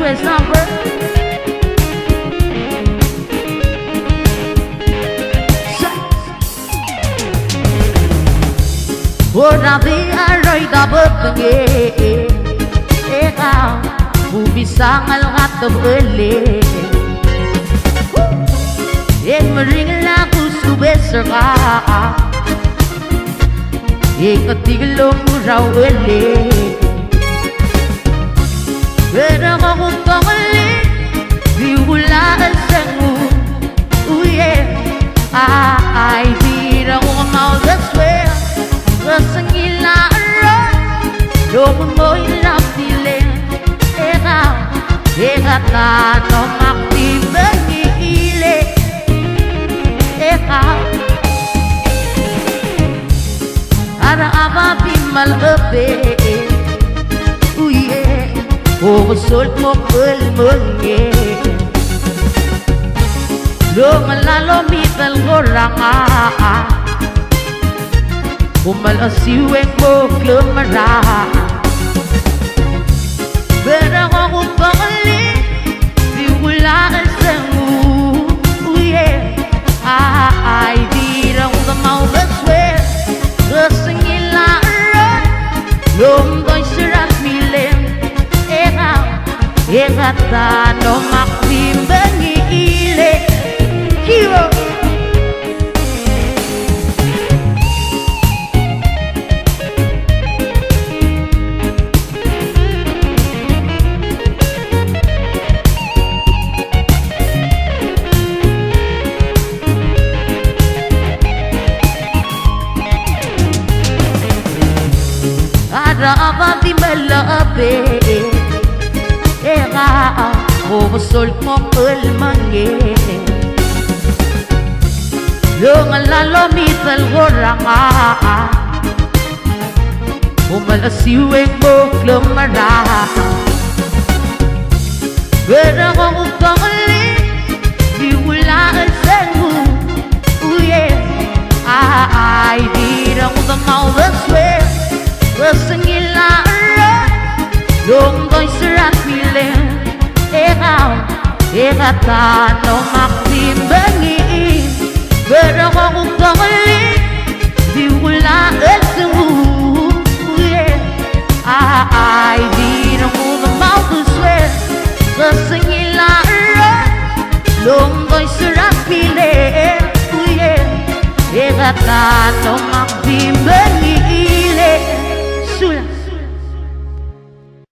West number. Ora di aroy da bapenge eka ubisang algat bele en mering la kusu beserka eka tiglom raw ele era ko tongale di wala sangu uye ai bira ko mau deswe rasangila ro yo mo ila pile eka ta no makti bagi ile eka ara aba bimal abe uye o sol mo pel monge lo malalo mi bel goranga umal asiweng mo klemara Bera ko pangali di wala sangu uye ai dirang ka mau beswe rasangila ron lom doy sirat milen eka ta no maktim bangi ile kiwo Raba di malabe eka o sol mo el mange lo ngalalo mi tal goranga umal asiweng mo klemara bera ko pangali di wala sangu uye ai dirang the mau beswe rasangila ro lom doy sirat milen eka ta no maktim bangi bera ko pangali di wala sangu uye ai dirang the mau beswe rasangila ro lom doy sirat milen uye eka ta no maktim bangi